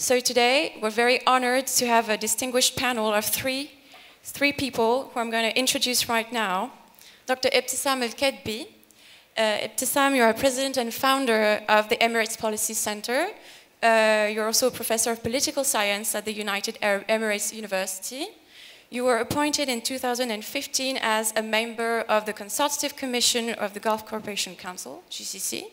So today, we're very honored to have a distinguished panel of three people who I'm going to introduce right now. Dr. Ebtesam Al Ketbi. Ebtesam, you are president and founder of the Emirates Policy Center. You're also a professor of political science at the United Arab Emirates University. You were appointed in 2015 as a member of the Consultative Commission of the Gulf Cooperation Council, GCC.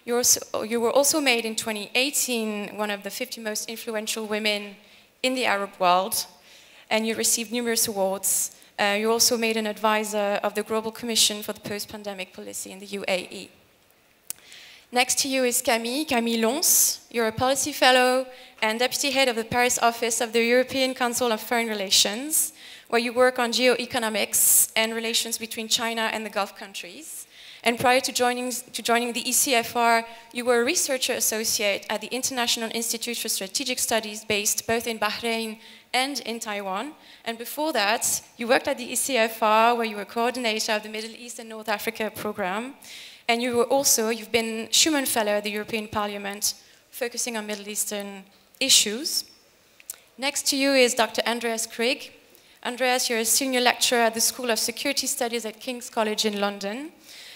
You were also made in 2018 one of the 50 most influential women in the Arab world, and you received numerous awards. You also made an advisor of the Global Commission for the Post-Pandemic Policy in the UAE. Next to you is Camille Lons. You're a policy fellow and deputy head of the Paris office of the European Council of Foreign Relations, where you work on geoeconomics and relations between China and the Gulf countries. And prior to joining the ECFR, you were a researcher associate at the International Institute for Strategic Studies based both in Bahrain and in Taiwan. And before that, you worked at the ECFR, where you were coordinator of the Middle East and North Africa program. And you've been Schuman Fellow at the European Parliament, focusing on Middle Eastern issues. Next to you is Dr. Andreas Krieg. Andreas, you're a senior lecturer at the School of Security Studies at King's College in London,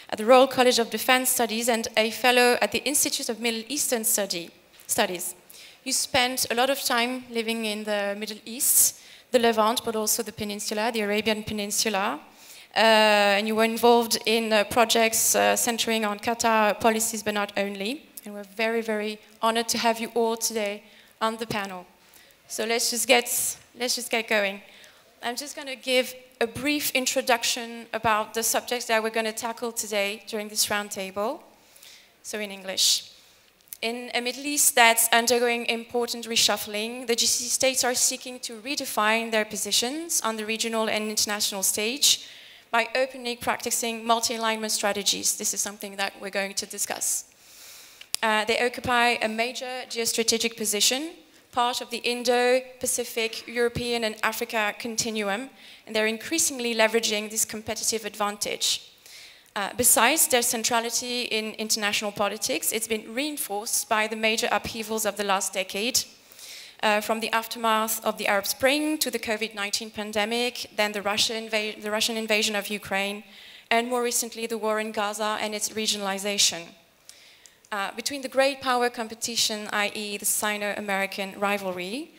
at the Royal College of Defence Studies, and a fellow at the Institute of Middle Eastern Studies. You spent a lot of time living in the Middle East, the Levant, but also the Peninsula, the Arabian Peninsula. And you were involved in projects centering on Qatar policies, but not only. And we're very, very honored to have you all today on the panel. So let's just get going. I'm just going to give a brief introduction about the subjects that we're going to tackle today during this roundtable. So in English. In a Middle East that's undergoing important reshuffling, the GCC states are seeking to redefine their positions on the regional and international stage by openly practicing multi-alignment strategies. This is something that we're going to discuss. They occupy a major geostrategic position, part of the Indo-Pacific, European and Africa continuum, and they're increasingly leveraging this competitive advantage. Besides their centrality in international politics, it's been reinforced by the major upheavals of the last decade, from the aftermath of the Arab Spring to the COVID-19 pandemic, then the Russian invasion of Ukraine, and more recently the war in Gaza and its regionalization. Between the great power competition, i.e. the Sino-American rivalry,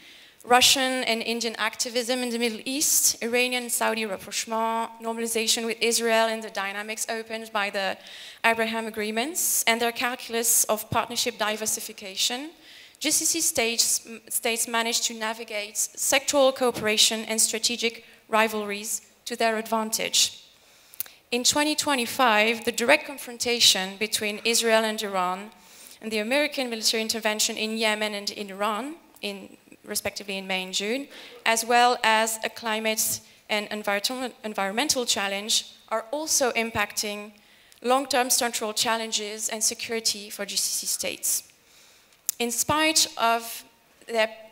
Russian and Indian activism in the Middle East, Iranian and Saudi rapprochement, normalization with Israel and the dynamics opened by the Abraham agreements, and their calculus of partnership diversification, GCC states managed to navigate sectoral cooperation and strategic rivalries to their advantage. In 2025, the direct confrontation between Israel and Iran and the American military intervention in Yemen and in Iran, respectively in May and June, as well as a climate and environmental challenge, are also impacting long-term structural challenges and security for GCC states. In spite of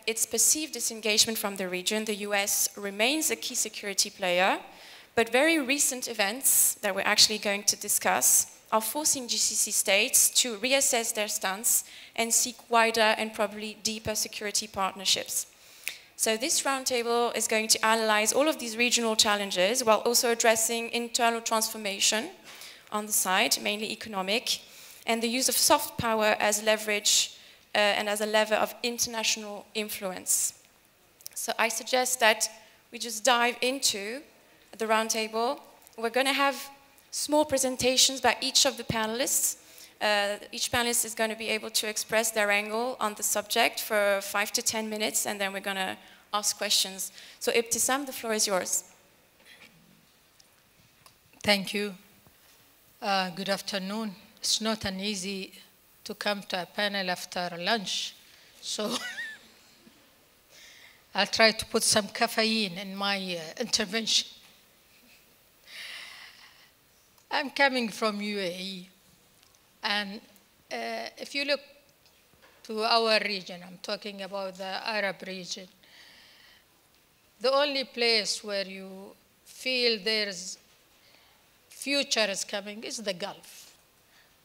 its perceived disengagement from the region, the US remains a key security player, but very recent events that we're actually going to discuss are forcing GCC states to reassess their stance and seek wider and probably deeper security partnerships. So this roundtable is going to analyze all of these regional challenges while also addressing internal transformation on the side, mainly economic, and the use of soft power as leverage and as a lever of international influence. So I suggest that we just dive into the roundtable. We're going to have small presentations by each of the panelists. Each panelist is going to be able to express their angle on the subject for 5 to 10 minutes, and then we're going to ask questions. So Ebtesam, the floor is yours. Thank you. Good afternoon. It's not an easy to come to a panel after lunch, so I'll try to put some caffeine in my intervention. I'm coming from UAE, and if you look to our region, I'm talking about the Arab region, the only place where you feel there's future is coming is the Gulf,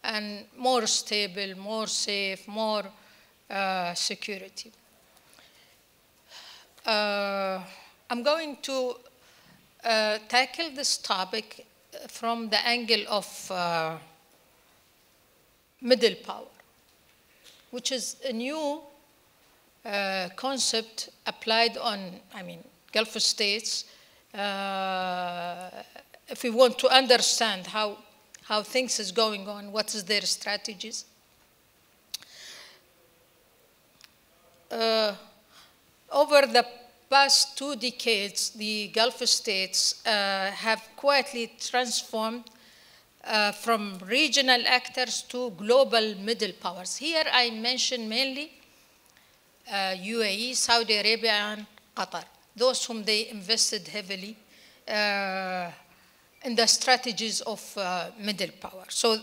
and more stable, more safe, more security. I'm going to tackle this topic from the angle of middle power, which is a new concept applied on, Gulf states. If we want to understand how things is going on, what is their strategies. Over the past 2 decades, the Gulf states have quietly transformed from regional actors to global middle powers. Here I mention mainly UAE, Saudi Arabia, and Qatar, those whom they invested heavily in the strategies of middle power. So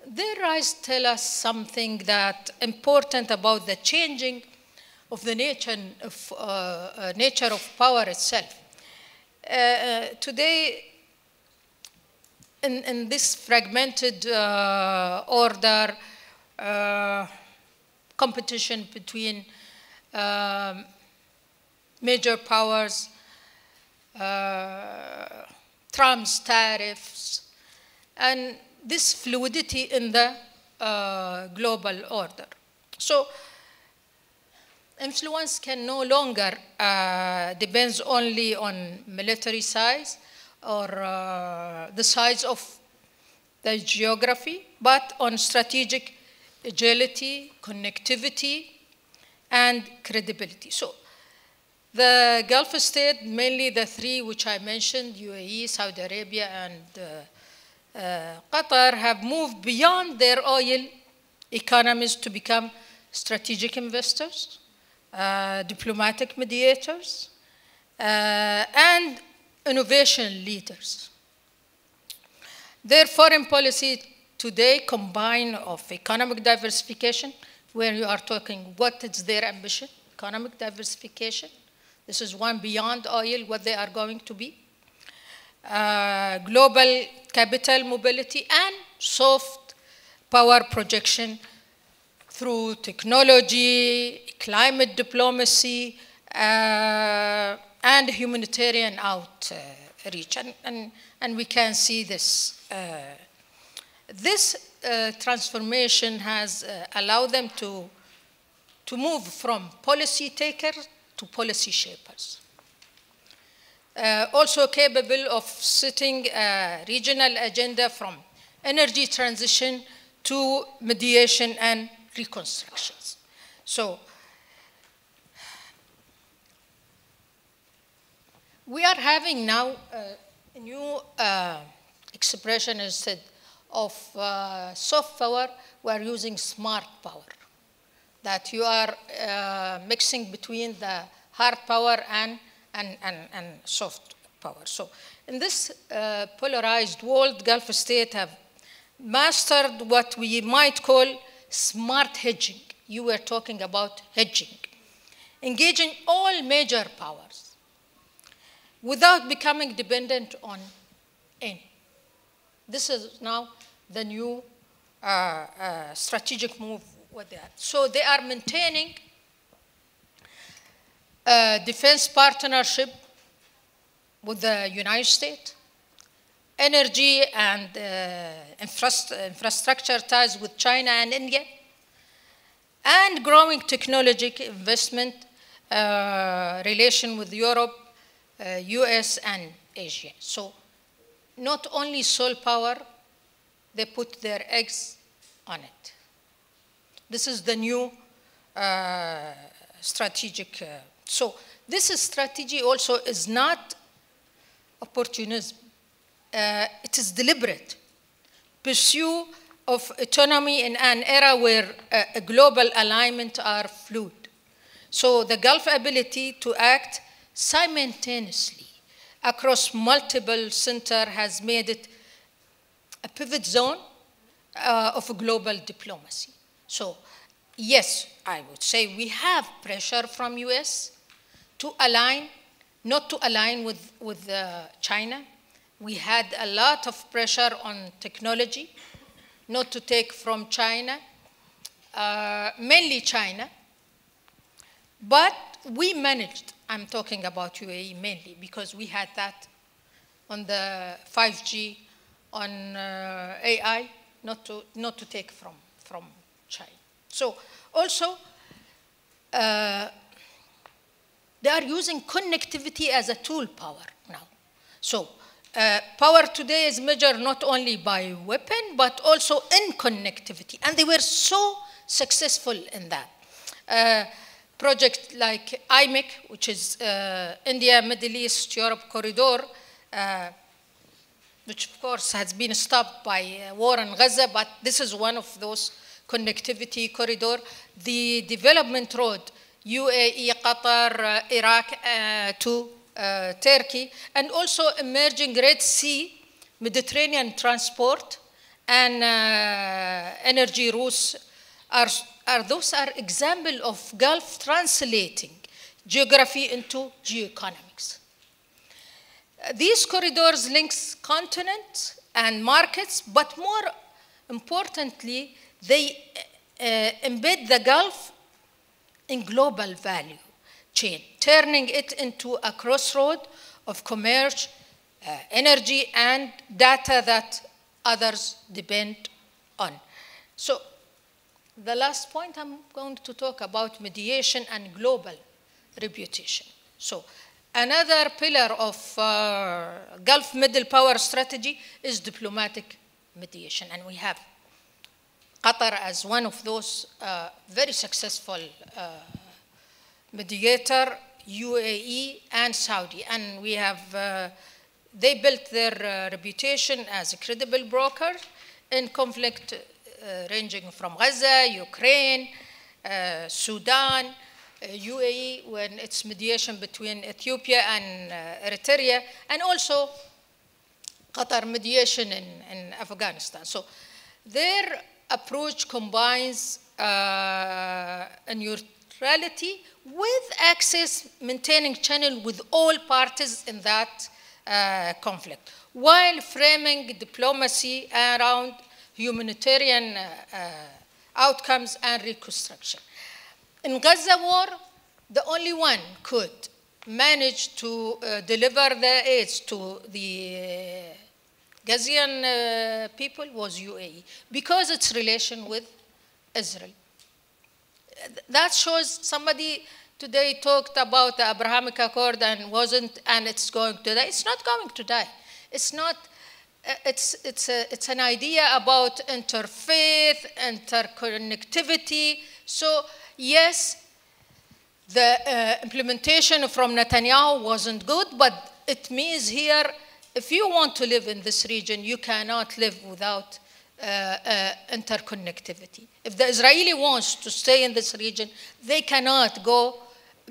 their rise tell us something that important about the changing of the nature of power itself. Today, in this fragmented order, competition between major powers, Trump's tariffs, and this fluidity in the global order. So influence can no longer depends only on military size or the size of the geography, but on strategic agility, connectivity, and credibility. So the Gulf states, mainly the 3 which I mentioned, UAE, Saudi Arabia, and Qatar, have moved beyond their oil economies to become strategic investors, diplomatic mediators, and innovation leaders. Their foreign policy today combine of economic diversification, where you are talking what is their ambition, economic diversification. This is one beyond oil, what they are going to be. Global capital mobility and soft power projection through technology, climate diplomacy, and humanitarian outreach. And we can see this. This transformation has allowed them to move from policy takers to policy shapers. Also capable of setting a regional agenda from energy transition to mediation and reconstructions. So we are having now a new expression instead of soft power. We are using smart power, that you are mixing between the hard power and soft power. So in this polarized world, Gulf states have mastered what we might call smart hedging. You were talking about hedging, engaging all major powers without becoming dependent on any. This is now the new strategic move what they are. So they are maintaining a defense partnership with the United States, energy and infrastructure ties with China and India, and growing technological investment relation with Europe, US, and Asia. So not only soil power, they put their eggs on it. This is the new strategic. So this strategy also is not opportunism. It is deliberate pursuit of autonomy in an era where a global alignment are fluid. So the Gulf ability to act simultaneously across multiple centers has made it a pivot zone of a global diplomacy. So yes, I would say we have pressure from US to align, not to align with China. We had a lot of pressure on technology, not to take from China, mainly China. But we managed, I'm talking about UAE mainly, because we had that on the 5G, on AI, not to take from China. So also, they are using connectivity as a tool power now. So power today is measured not only by weapon, but also in connectivity. And they were so successful in that. Project like IMEC, which is India, Middle East, Europe corridor, which of course has been stopped by war in Gaza, but this is one of those connectivity corridor. The development road, UAE, Qatar, Iraq to Turkey, and also emerging Red Sea, Mediterranean transport, and energy routes those are examples of Gulf translating geography into geoeconomics. These corridors link continents and markets, but more importantly, they embed the Gulf in global value chain, turning it into a crossroad of commerce, energy, and data that others depend on. So the last point, I'm going to talk about mediation and global reputation. So another pillar of Gulf Middle Power strategy is diplomatic mediation. And we have Qatar as one of those very successful mediator, UAE and Saudi. And we have, they built their reputation as a credible broker in conflict ranging from Gaza, Ukraine, Sudan, UAE, when it's mediation between Ethiopia and Eritrea, and also Qatar mediation in Afghanistan. So their approach combines neutrality with access, maintaining channel with all parties in that conflict, while framing diplomacy around humanitarian outcomes and reconstruction. In Gaza war, the only one could manage to deliver the aid to the Gazian people was UAE, because its relation with Israel. That shows somebody today talked about the Abrahamic Accord and it's going to die. It's not going to die. It's not. It's an idea about interfaith, interconnectivity. So yes, the implementation from Netanyahu wasn't good, but it means here, if you want to live in this region, you cannot live without interconnectivity. If the Israeli wants to stay in this region, they cannot go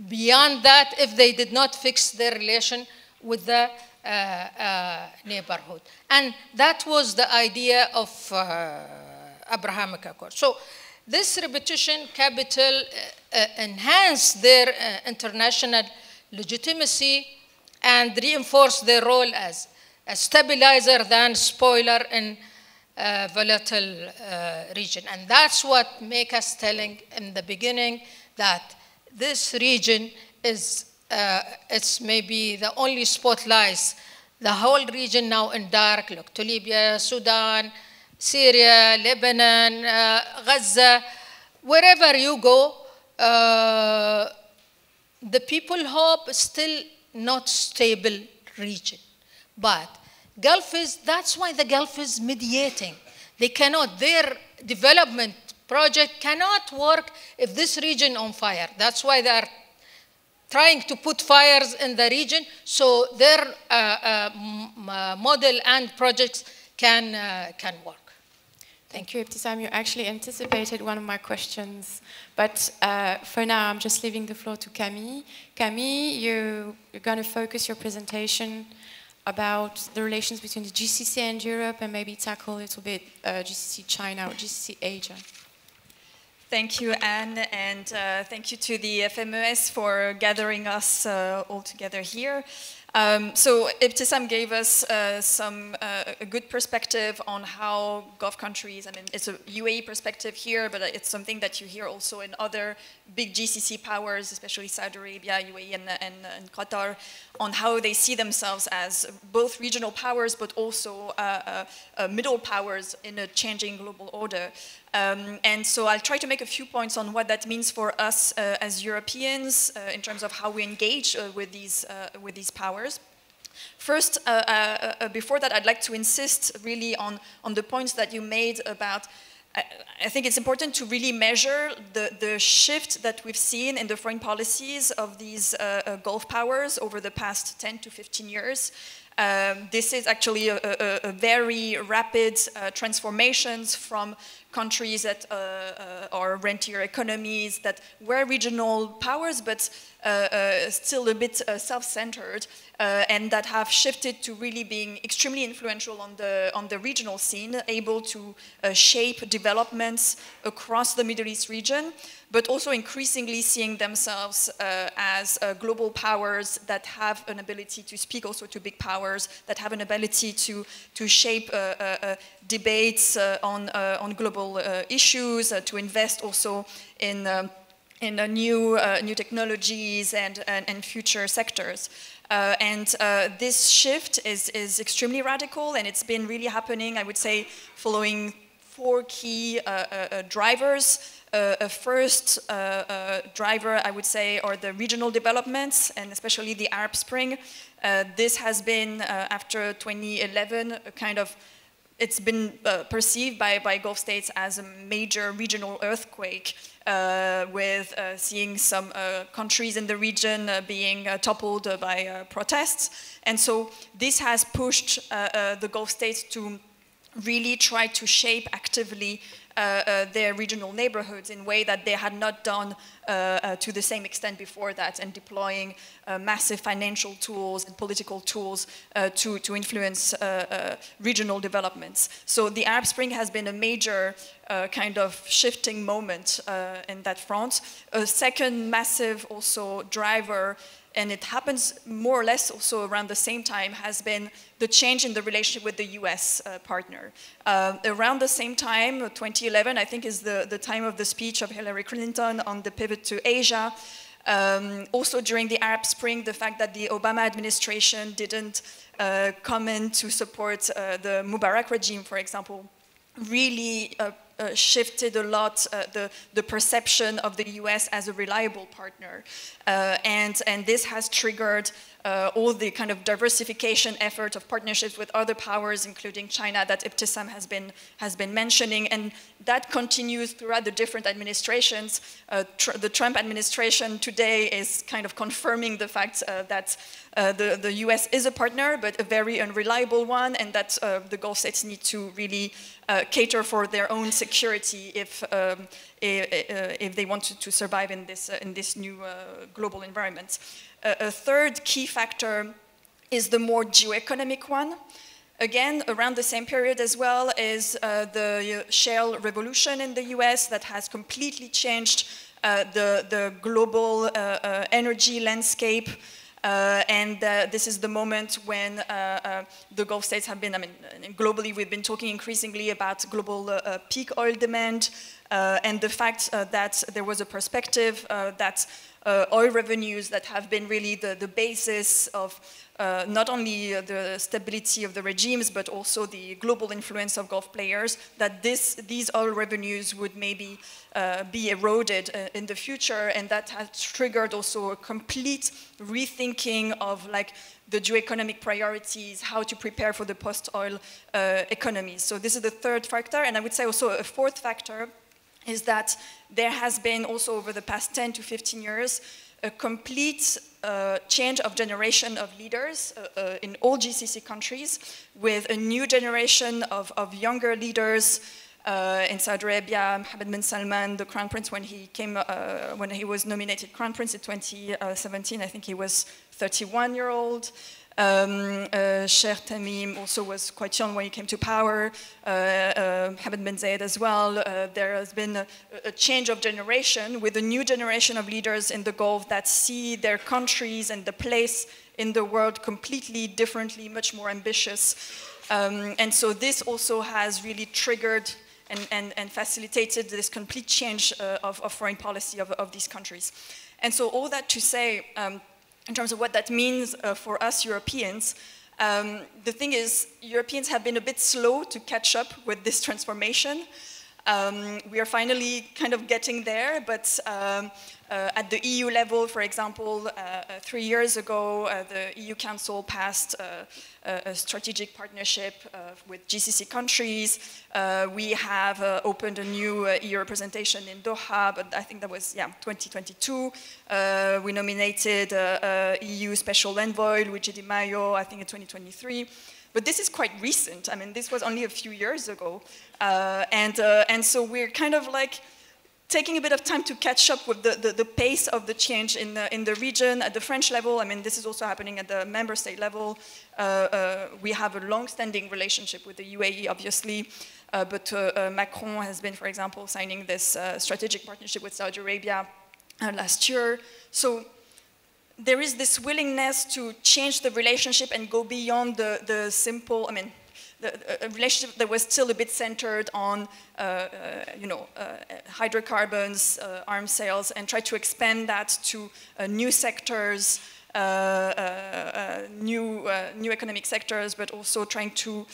beyond that if they did not fix their relation with the neighborhood. And that was the idea of Abrahamic Accord. So this repetition capital enhanced their international legitimacy and reinforced their role as a stabilizer than spoiler in a volatile region. And that's what makes us telling in the beginning that this region is it's maybe the only spotlights the whole region now in dark. Look to Libya, Sudan, Syria, Lebanon, Gaza, wherever you go, the people hope still not stable region. But Gulf is, that's why the Gulf is mediating. They cannot, their development project cannot work if this region on fire. That's why they are trying to put fires in the region so their model and projects can work. Thank you, Ebtesam. You actually anticipated one of my questions, but for now, I'm just leaving the floor to Camille. Camille, you're going to focus your presentation about the relations between the GCC and Europe, and maybe tackle a little bit GCC China or GCC Asia. Thank you, Anne, and thank you to the FMES for gathering us all together here. So Ebtesam gave us a good perspective on how Gulf countries, I mean, it's a UAE perspective here, but it's something that you hear also in other big GCC powers, especially Saudi Arabia, UAE, and Qatar, on how they see themselves as both regional powers, but also middle powers in a changing global order. And so I'll try to make a few points on what that means for us as Europeans in terms of how we engage with these powers. First, before that, I'd like to insist really on the points that you made about I think it's important to really measure the shift that we've seen in the foreign policies of these Gulf powers over the past 10 to 15 years. This is actually a very rapid transformations from countries that are rentier economies that were regional powers, but still a bit self-centered, and that have shifted to really being extremely influential on the regional scene, able to shape developments across the Middle East region, but also increasingly seeing themselves as global powers that have an ability to speak also to big powers, that have an ability to shape debates on global issues, to invest also in new technologies and future sectors. This shift is extremely radical, and it's been really happening, I would say, following four key drivers. A first driver, I would say, are the regional developments, and especially the Arab Spring. This has been, after 2011, a kind of, it's been perceived by Gulf states as a major regional earthquake, with seeing some countries in the region being toppled by protests. And so this has pushed the Gulf states to really try to shape actively their regional neighborhoods in a way that they had not done to the same extent before that, and deploying massive financial tools and political tools to influence regional developments. So the Arab Spring has been a major kind of shifting moment in that front. A second massive also driver, and it happens more or less also around the same time, has been the change in the relationship with the US partner. Around the same time, 2011, I think, is the time of the speech of Hillary Clinton on the pivot to Asia. Also during the Arab Spring, the fact that the Obama administration didn't come in to support the Mubarak regime, for example, really shifted a lot the perception of the US as a reliable partner. And this has triggered all the kind of diversification effort of partnerships with other powers, including China, that Ebtesam has been mentioning, and that continues throughout the different administrations. The Trump administration today is kind of confirming the fact that the US is a partner, but a very unreliable one, and that the Gulf states need to really cater for their own security if they want to survive in this new global environment. A third key factor is the more geoeconomic one. Again, around the same period as well is the shale revolution in the US that has completely changed the global energy landscape. And this is the moment when the Gulf states have been, I mean, globally we've been talking increasingly about global peak oil demand, and the fact that there was a perspective that oil revenues that have been really the basis of not only the stability of the regimes, but also the global influence of Gulf players, that these oil revenues would maybe be eroded in the future, and that has triggered also a complete rethinking of like the geoeconomic priorities, how to prepare for the post-oil economies. So this is the third factor, and I would say also a fourth factor is that there has been also over the past 10 to 15 years a complete change of generation of leaders in all GCC countries, with a new generation of younger leaders in Saudi Arabia. Mohammed bin Salman, the crown prince, when he was nominated crown prince in 2017, I think he was 31-year-old. Sheikh Tamim also was quite young when he came to power. Mohammed bin Zayed as well. There has been a change of generation with a new generation of leaders in the Gulf that see their countries and the place in the world completely differently, much more ambitious. And so this also has really triggered and facilitated this complete change of foreign policy of these countries. And so all that to say, in terms of what that means for us Europeans, the thing is, Europeans have been a bit slow to catch up with this transformation. We are finally kind of getting there, but at the EU level, for example, 3 years ago, the EU Council passed a strategic partnership with GCC countries. We have opened a new EU representation in Doha, but I think that was, 2022. We nominated EU Special Envoy, Luigi Di Maio, I think in 2023. But this is quite recent. I mean, this was only a few years ago. And so we're kind of like taking a bit of time to catch up with the pace of the change in the region. At the French level, I mean, this is also happening at the member state level. We have a long-standing relationship with the UAE, obviously, but Macron has been, for example, signing this strategic partnership with Saudi Arabia last year. So there is this willingness to change the relationship and go beyond the simple, I mean, a relationship that was still a bit centered on, hydrocarbons, arms sales, and try to expand that to new sectors, new economic sectors, but also trying to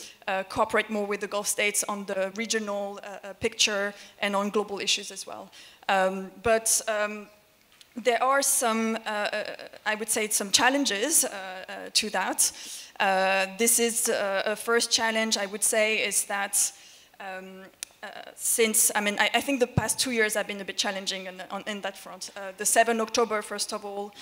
cooperate more with the Gulf states on the regional picture and on global issues as well. There are some, I would say, some challenges to that. This is a first challenge, I would say, is that since, I mean, I think the past 2 years have been a bit challenging in that front. The 7th October, first of all,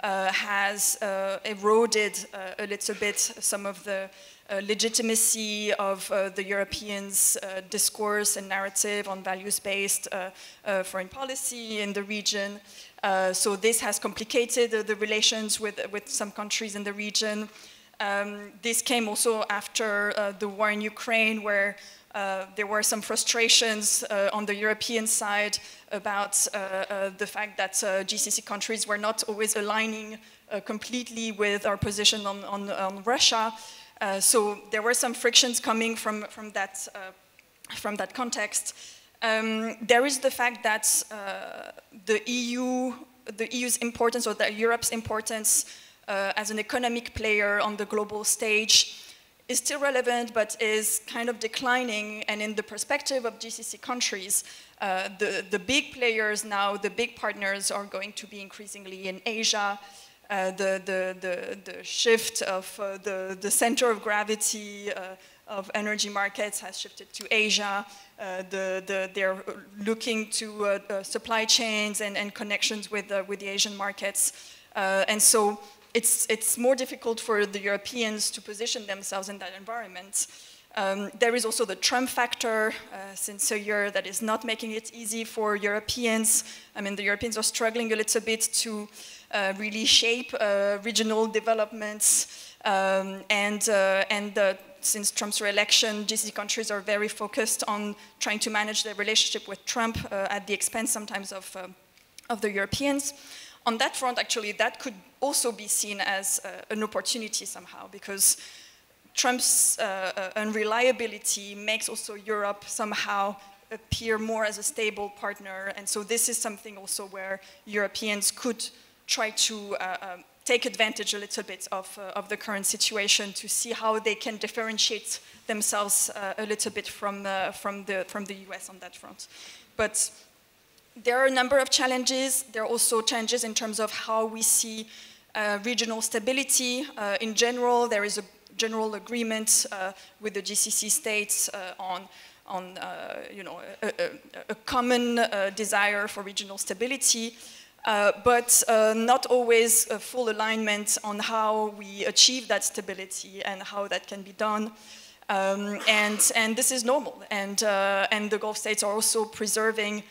has eroded a little bit some of the legitimacy of the Europeans' discourse and narrative on values-based foreign policy in the region. So this has complicated the relations with some countries in the region. This came also after the war in Ukraine, where there were some frustrations on the European side about the fact that GCC countries were not always aligning completely with our position on Russia. So there were some frictions coming from that context. There is the fact that the EU's importance, or that Europe's importance as an economic player on the global stage is still relevant, but is kind of declining. And in the perspective of GCC countries, the big players now, the big partners, are going to be increasingly in Asia. The shift of the center of gravity of energy markets has shifted to Asia. They're looking to supply chains and connections with the Asian markets. And so it's more difficult for the Europeans to position themselves in that environment. There is also the Trump factor since a year that is not making it easy for Europeans. I mean, the Europeans are struggling a little bit to really shape regional developments. Since Trump's re-election, GCC countries are very focused on trying to manage their relationship with Trump at the expense sometimes of the Europeans. On that front, actually, that could also be seen as an opportunity somehow, because Trump's unreliability makes also Europe somehow appear more as a stable partner. And so this is something also where Europeans could try to take advantage a little bit of the current situation to see how they can differentiate themselves a little bit from the US on that front. But there are a number of challenges. There are also challenges in terms of how we see regional stability. In general, there is a general agreement with the GCC states on a common desire for regional stability. But not always a full alignment on how we achieve that stability and how that can be done. And this is normal. And the Gulf states are also preserving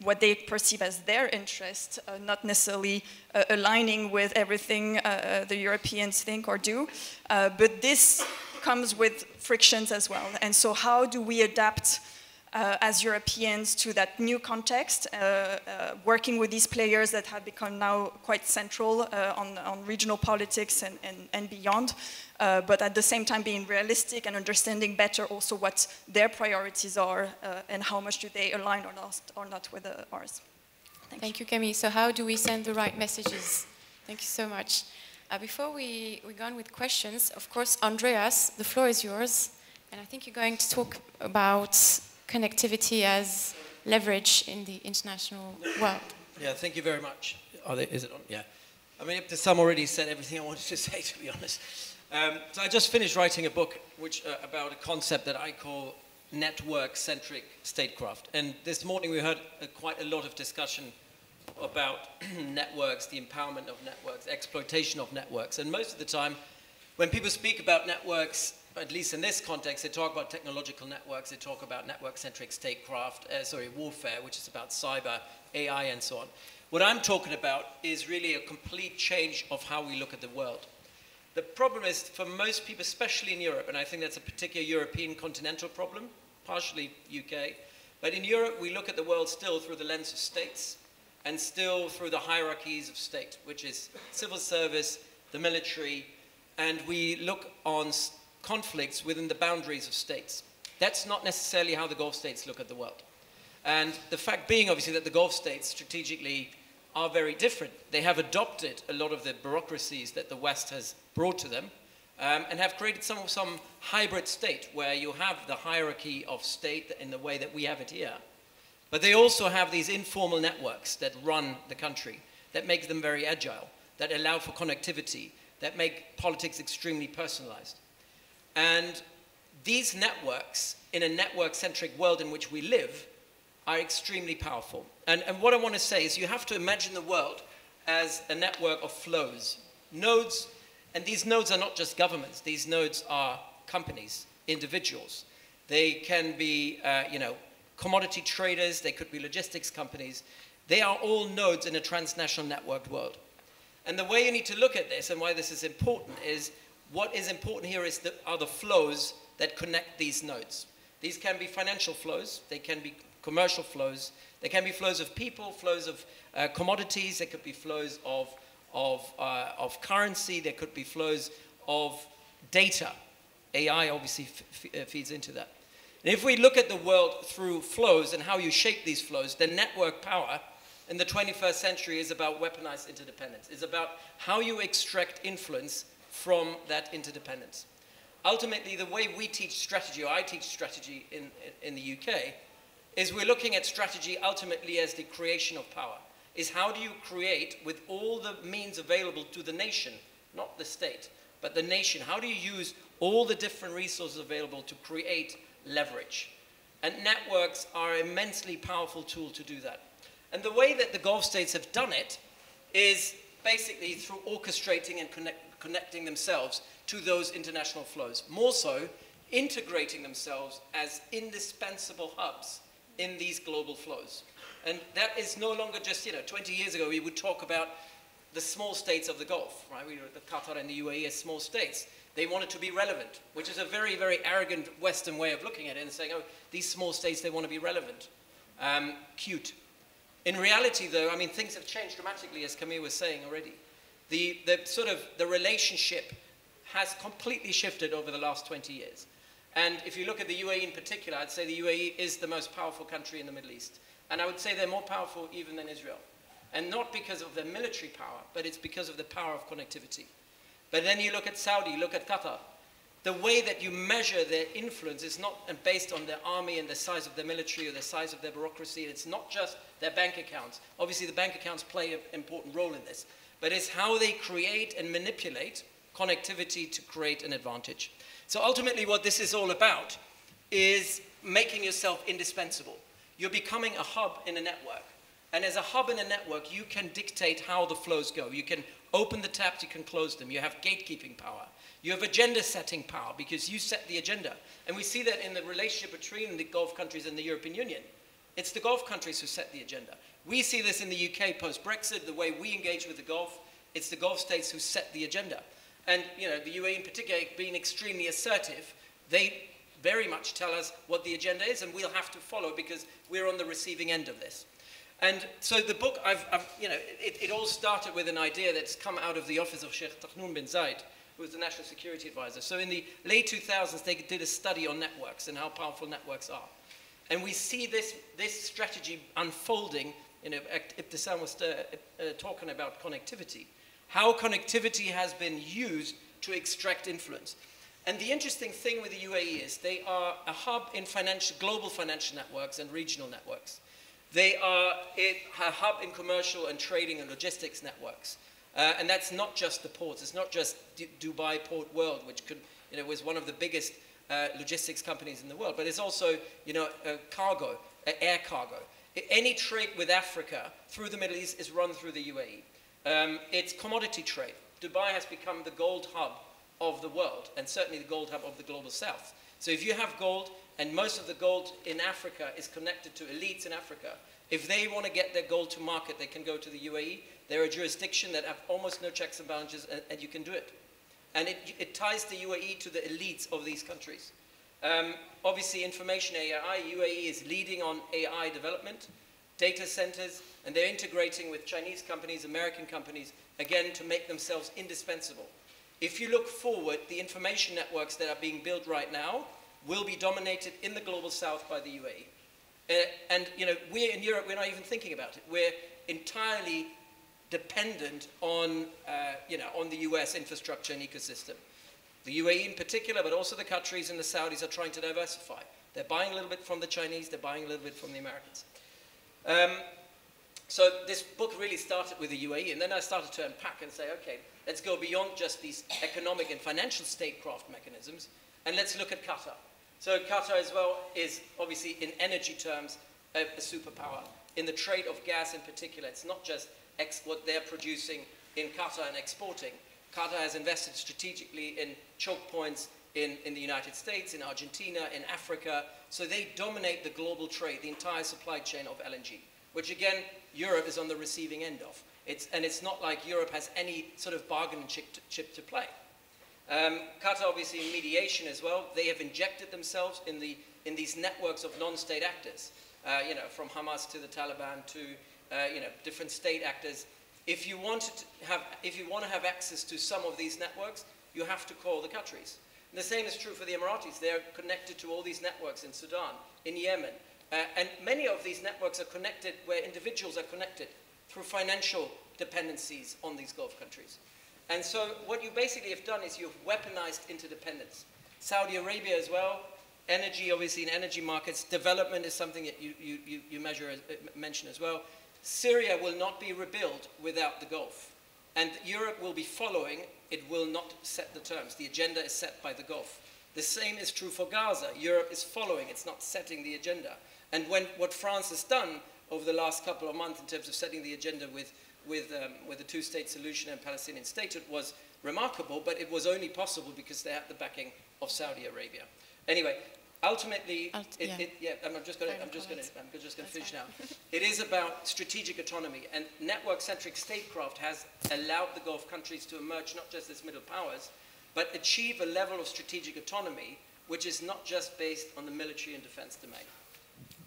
what they perceive as their interest, not necessarily aligning with everything the Europeans think or do. But this comes with frictions as well. And so how do we adapt as Europeans to that new context, working with these players that have become now quite central on regional politics and beyond, but at the same time being realistic and understanding better also what their priorities are and how much do they align or not with ours. Thank you, Camille. So how do we send the right messages? Thank you so much. Before we go on with questions, of course, Andreas, the floor is yours. And I think you're going to talk about connectivity as leverage in the international world. Yeah, thank you very much. Is it on? Yeah. I mean, Ebtesam already said everything I wanted to say, to be honest. So I just finished writing a book about a concept that I call network-centric statecraft. And this morning we heard quite a lot of discussion about networks, the empowerment of networks, exploitation of networks. And most of the time, when people speak about networks, at least in this context, they talk about technological networks, they talk about network-centric statecraft, warfare, which is about cyber, AI, and so on. What I'm talking about is really a complete change of how we look at the world. The problem is, for most people, especially in Europe, and I think that's a particular European continental problem, partially UK, but in Europe, we look at the world still through the lens of states, and still through the hierarchies of state, which is civil service, the military, and we look on conflicts within the boundaries of states. That's not necessarily how the Gulf states look at the world. And the fact being, obviously, that the Gulf states strategically are very different. They have adopted a lot of the bureaucracies that the West has brought to them, and have created some hybrid state where you have the hierarchy of state in the way that we have it here. But they also have these informal networks that run the country, that make them very agile, that allow for connectivity, that make politics extremely personalized. And these networks, in a network-centric world in which we live, are extremely powerful. And what I want to say is you have to imagine the world as a network of flows, nodes, and these nodes are not just governments. These nodes are companies, individuals. They can be, commodity traders, they could be logistics companies. They are all nodes in a transnational networked world. And the way you need to look at this and why this is important is what is important here are the flows that connect these nodes. These can be financial flows, they can be commercial flows, they can be flows of people, flows of commodities, there could be flows of currency, there could be flows of data. AI obviously feeds into that. And if we look at the world through flows and how you shape these flows, then network power in the 21st century is about weaponized interdependence. It's about how you extract influence from that interdependence. Ultimately, the way we teach strategy, or I teach strategy in the UK, is we're looking at strategy ultimately as the creation of power. Is how do you create, with all the means available to the nation, not the state, but the nation, how do you use all the different resources available to create leverage? And networks are an immensely powerful tool to do that. And the way that the Gulf states have done it is basically through orchestrating and connecting themselves to those international flows. More so, integrating themselves as indispensable hubs in these global flows. And that is no longer just, 20 years ago we would talk about the small states of the Gulf, right? We were the Qatar and the UAE as small states. They wanted to be relevant, which is a very, very arrogant Western way of looking at it and saying, oh, these small states, they want to be relevant. Cute. In reality, though, I mean, things have changed dramatically, as Camille was saying already. The relationship has completely shifted over the last 20 years. And if you look at the UAE in particular, I'd say the UAE is the most powerful country in the Middle East. And I would say they're more powerful even than Israel. And not because of their military power, but it's because of the power of connectivity. But then you look at Saudi, you look at Qatar. The way that you measure their influence is not based on their army and the size of their military or the size of their bureaucracy. It's not just their bank accounts. Obviously, the bank accounts play an important role in this. But it's how they create and manipulate connectivity to create an advantage. So ultimately, what this is all about is making yourself indispensable. You're becoming a hub in a network. And as a hub in a network, you can dictate how the flows go. You can open the taps, you can close them. You have gatekeeping power. You have agenda setting power because you set the agenda. And we see that in the relationship between the Gulf countries and the European Union. It's the Gulf countries who set the agenda. We see this in the UK post-Brexit, the way we engage with the Gulf. It's the Gulf states who set the agenda. And the UAE in particular, being extremely assertive, they very much tell us what the agenda is, and we'll have to follow because we're on the receiving end of this. And so the book, it all started with an idea that's come out of the office of Sheikh Tahnoun bin Zayed, who was the National Security Advisor. So in the late 2000s, they did a study on networks and how powerful networks are. And we see this strategy unfolding. Ebtesam was talking about connectivity, how connectivity has been used to extract influence. And the interesting thing with the UAE is they are a hub in global financial networks and regional networks. They are a hub in commercial and trading and logistics networks. And that's not just the ports. It's not just Dubai Port World, which was one of the biggest logistics companies in the world, but it's also, cargo, air cargo. Any trade with Africa through the Middle East is run through the UAE. It's commodity trade. Dubai has become the gold hub of the world, and certainly the gold hub of the global south. So if you have gold, and most of the gold in Africa is connected to elites in Africa, if they want to get their gold to market, they can go to the UAE. They're a jurisdiction that have almost no checks and balances, and you can do it. And it ties the UAE to the elites of these countries. Obviously, information AI, UAE is leading on AI development, data centers, and they're integrating with Chinese companies, American companies, again, to make themselves indispensable. If you look forward, the information networks that are being built right now will be dominated in the global south by the UAE. And we're in Europe, we're not even thinking about it. We're entirely dependent on, on the US infrastructure and ecosystem. The UAE in particular, but also the Qataris and the Saudis are trying to diversify. They're buying a little bit from the Chinese, they're buying a little bit from the Americans. So this book really started with the UAE, and then I started to unpack and say, okay, let's go beyond just these economic and financial statecraft mechanisms, and let's look at Qatar. So Qatar as well is obviously in energy terms a superpower. In the trade of gas in particular, it's not just what they're producing in Qatar and exporting. Qatar has invested strategically in choke points in the United States, in Argentina, in Africa. So they dominate the global trade, the entire supply chain of LNG, which again, Europe is on the receiving end of. And it's not like Europe has any sort of bargaining chip to play. Qatar obviously in mediation as well. They have injected themselves in these networks of non-state actors, from Hamas to the Taliban to different state actors. If you want to have access to some of these networks, you have to call the Qataris. And the same is true for the Emiratis. They're connected to all these networks in Sudan, in Yemen. And many of these networks are connected where individuals are connected through financial dependencies on these Gulf countries. And so what you basically have done is you've weaponized interdependence. Saudi Arabia as well, energy, obviously in energy markets, development is something that you mention as well. Syria will not be rebuilt without the Gulf. And Europe will be following, it will not set the terms. The agenda is set by the Gulf. The same is true for Gaza. Europe is following, it's not setting the agenda. And what France has done over the last couple of months in terms of setting the agenda with the two-state solution and Palestinian statehood was remarkable, but it was only possible because they had the backing of Saudi Arabia. Anyway, ultimately, I'm just going to finish now. It is about strategic autonomy, and network-centric statecraft has allowed the Gulf countries to emerge not just as middle powers, but achieve a level of strategic autonomy which is not just based on the military and defense domain.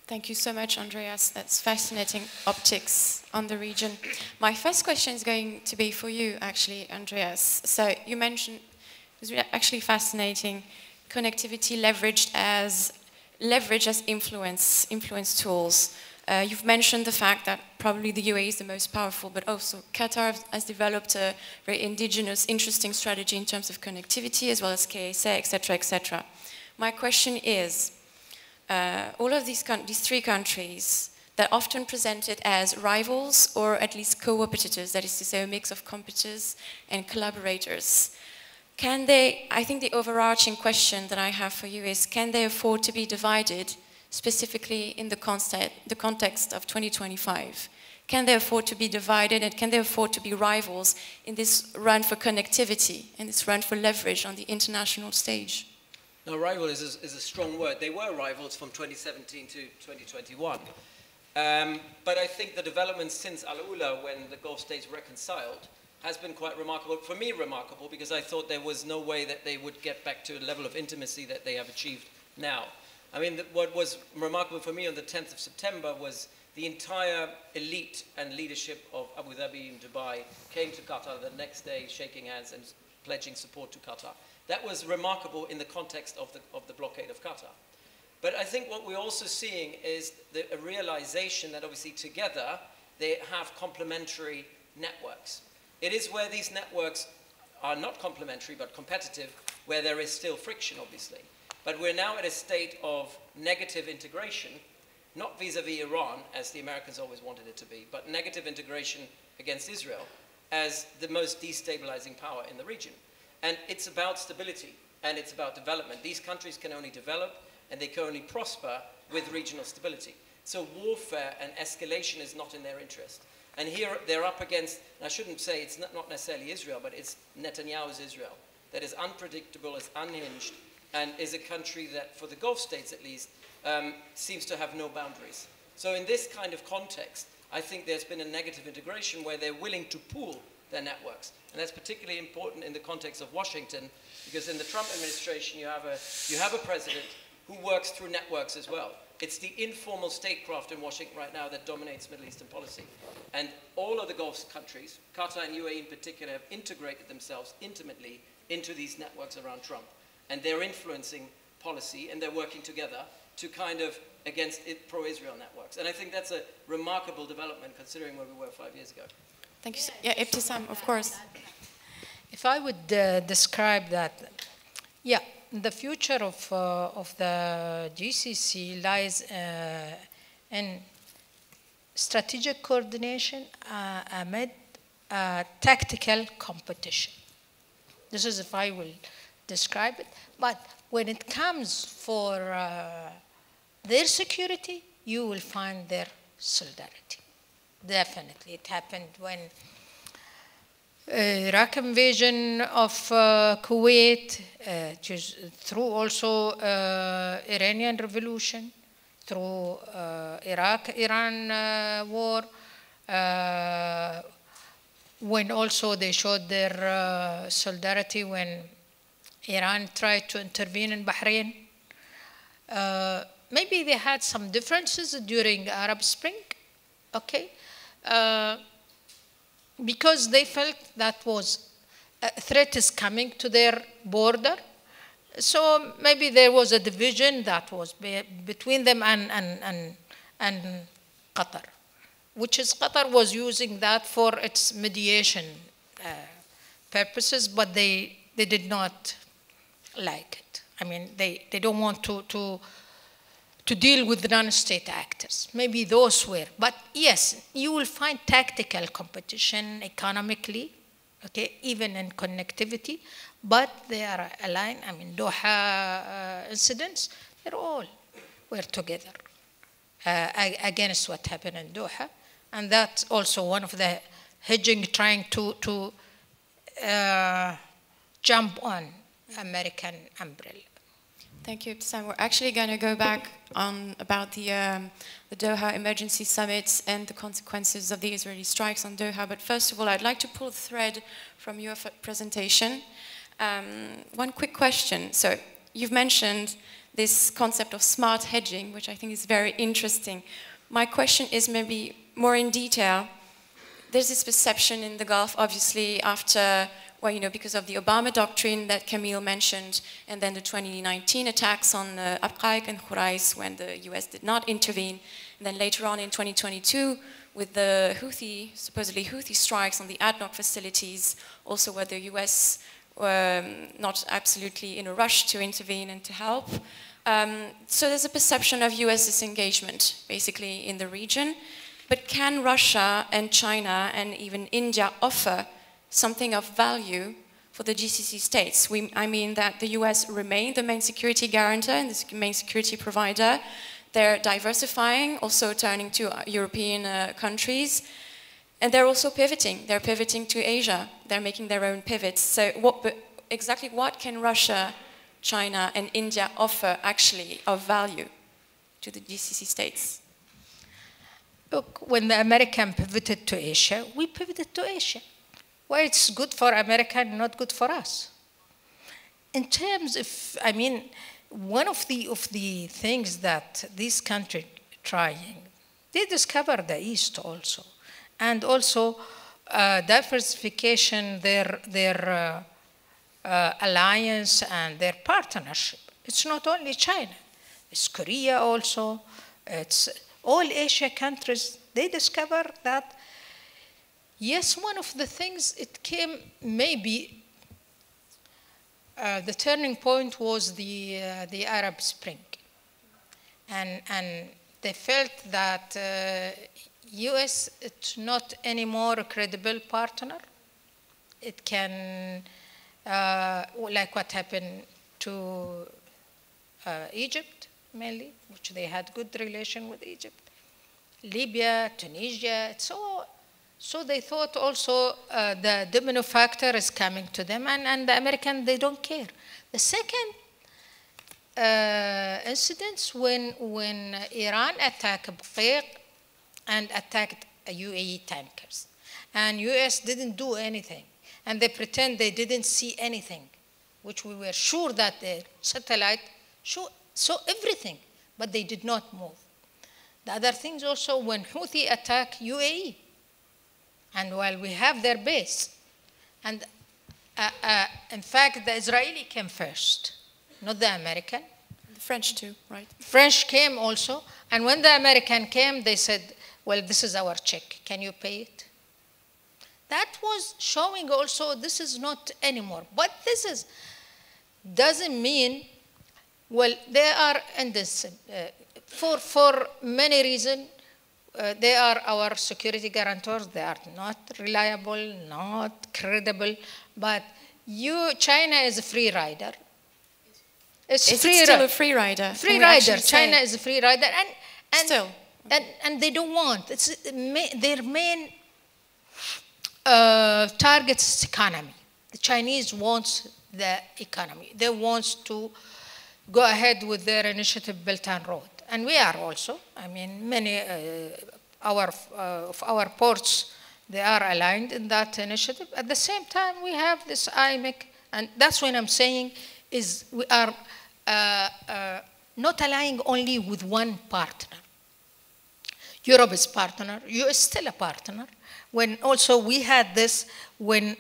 Thank you so much, Andreas. That's fascinating optics on the region. My first question is going to be for you, actually, Andreas. So you mentioned, it was actually fascinating, connectivity leveraged as influence tools. You've mentioned the fact that probably the UAE is the most powerful, but also Qatar has developed a very indigenous, interesting strategy in terms of connectivity, as well as KSA, etc., etc. My question is, all of these three countries that are often presented as rivals or at least co-opetitors, that is to say a mix of competitors and collaborators, can they, I think the overarching question that I have for you is, can they afford to be divided, specifically in the context of 2025? Can they afford to be divided, and can they afford to be rivals in this run for connectivity, in this run for leverage on the international stage? No, rival is a strong word. They were rivals from 2017 to 2021. But I think the developments since Al-Ula, when the Gulf states reconciled, has been quite remarkable. For me, remarkable, because I thought there was no way that they would get back to a level of intimacy that they have achieved now. I mean, what was remarkable for me on the 10th of September was the entire elite and leadership of Abu Dhabi and Dubai came to Qatar the next day, shaking hands and pledging support to Qatar. That was remarkable in the context of the blockade of Qatar. But I think what we're also seeing is a realization that obviously together they have complementary networks. It is where these networks are not complementary but competitive, where there is still friction, obviously. But we're now at a state of negative integration, not vis-a-vis Iran, as the Americans always wanted it to be, but negative integration against Israel as the most destabilizing power in the region. And it's about stability and it's about development. These countries can only develop and they can only prosper with regional stability. So warfare and escalation is not in their interest. And here they're up against, and I shouldn't say it's not necessarily Israel, but it's Netanyahu's Israel that is unpredictable, is unhinged, and is a country that, for the Gulf states at least, seems to have no boundaries. So in this kind of context, I think there's been a negative integration where they're willing to pool their networks. And that's particularly important in the context of Washington, because in the Trump administration, you have a president who works through networks as well. It's the informal statecraft in Washington right now that dominates Middle Eastern policy. And all of the Gulf countries, Qatar and UAE in particular, have integrated themselves intimately into these networks around Trump. And they're influencing policy and they're working together to kind of against pro-Israel networks. And I think that's a remarkable development considering where we were 5 years ago. Thank you. Yeah, Ebtesam, of course. If I would describe that, yeah, the future of the GCC lies in strategic coordination amid tactical competition. This is if I will describe it. But when it comes for their security, you will find their solidarity. Definitely. It happened when Iraq invasion of Kuwait, through also Iranian revolution, through Iraq-Iran war, when also they showed their solidarity when Iran tried to intervene in Bahrain. Maybe they had some differences during Arab Spring, okay? Because they felt that was a threat is coming to their border. So maybe there was a division that was between them and Qatar, which is Qatar was using that for its mediation purposes, but they did not like it. I mean, they don't want to deal with non-state actors. Maybe those were. But yes, you will find tactical competition economically, okay, even in connectivity, but they are aligned. I mean, Doha incidents, they're all were together against what happened in Doha. And that's also one of the hedging trying to jump on American umbrella. Thank you, Ebtesam. We're actually going to go back on about the Doha Emergency Summit and the consequences of the Israeli strikes on Doha. But first of all, I'd like to pull a thread from your presentation. One quick question. So you've mentioned this concept of smart hedging, which I think is very interesting. My question is maybe more in detail. There's this perception in the Gulf, obviously, after, well, you know, because of the Obama doctrine that Camille mentioned, and then the 2019 attacks on Abqaiq and Khurais when the US did not intervene, and then later on in 2022 with the supposedly Houthi strikes on the ADNOC facilities, also where the US were not absolutely in a rush to intervene and to help. So there's a perception of US disengagement, basically, in the region. But can Russia and China and even India offer something of value for the GCC states? I mean that the US remain the main security guarantor and the main security provider. They're diversifying, also turning to European countries. And they're also pivoting. They're pivoting to Asia. They're making their own pivots. So exactly what can Russia, China, and India offer actually of value to the GCC states? Look, when the American pivoted to Asia, we pivoted to Asia. Why it's good for America and not good for us? In terms of, I mean, one of the things that these countries trying, they discover the East also, and also diversification their alliance and their partnership. It's not only China, it's Korea also, it's all Asia countries. They discover that, yes, one of the things it came, maybe the turning point was the Arab Spring. And they felt that US is not anymore a credible partner. It can, like what happened to Egypt, mainly, which they had good relation with Egypt, Libya, Tunisia, so they thought also the domino factor is coming to them, and the Americans, they don't care. The second incidents when Iran attacked Baqi' and attacked UAE tankers, and US didn't do anything, and they pretend they didn't see anything, which we were sure that their satellite saw everything, but they did not move. The other things also, when Houthi attack UAE, and while we have their base, and in fact, the Israeli came first, not the American. The French too, right? French came also, and when the American came, they said, well, this is our check, can you pay it? That was showing also this is not anymore, but this doesn't mean, well, they are indecent. For many reasons, they are our security guarantors. They are not reliable, not credible. But China is a free rider. Is it still a free rider? Free rider. China is a free rider, and they don't want. It's their main target is economy. The Chinese wants the economy. They want to go ahead with their initiative Belt and Road. And we are also, I mean, many of our ports, they are aligned in that initiative. At the same time, we have this IMEC, and that's what I'm saying, is we are not aligning only with one partner. Europe is partner, US is still a partner. When also we had this, when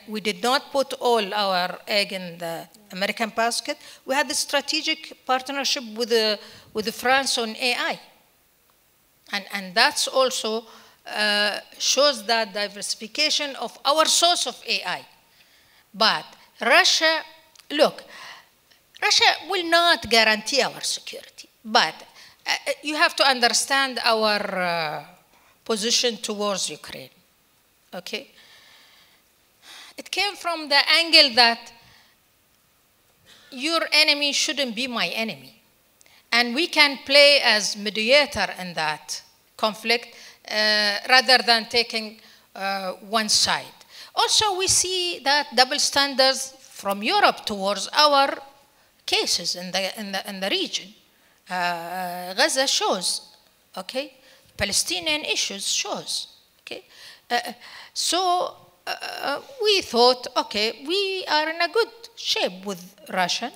we did not put all our egg in the American basket, we had the strategic partnership with France on AI. And that's also shows that diversification of our source of AI. But Russia, look, Russia will not guarantee our security, but you have to understand our position towards Ukraine, okay? It came from the angle that your enemy shouldn't be my enemy. And we can play as mediator in that conflict rather than taking one side. Also, we see that double standards from Europe towards our cases in the region. Gaza shows, okay? Palestinian issues shows, okay? So we thought, okay, we are in a good shape with Russia.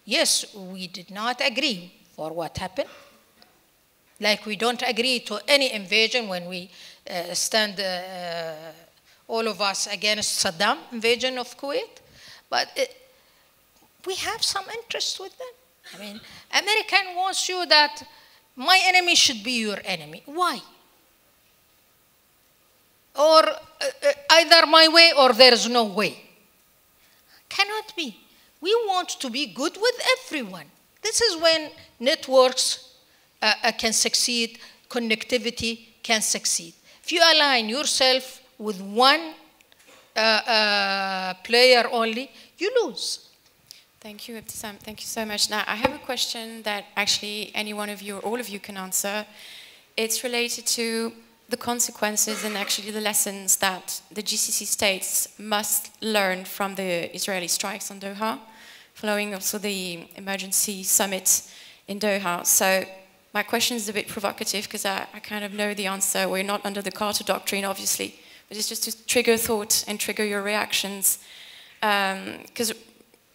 Yes, we did not agree for what happened. Like we don't agree to any invasion when we stand, all of us, against Saddam invasion of Kuwait. But we have some interest with them. I mean, American wants you that my enemy should be your enemy. Why? Or either my way or there is no way. Cannot be. We want to be good with everyone. This is when networks can succeed, connectivity can succeed. If you align yourself with one player only, you lose. Thank you, Ebtesam. Thank you so much. Now, I have a question that actually any one of you or all of you can answer. It's related to the consequences and actually the lessons that the GCC states must learn from the Israeli strikes on Doha, following also the emergency summit in Doha. So my question is a bit provocative because I kind of know the answer. We're not under the Carter Doctrine, obviously, but it's just to trigger thought and trigger your reactions. Because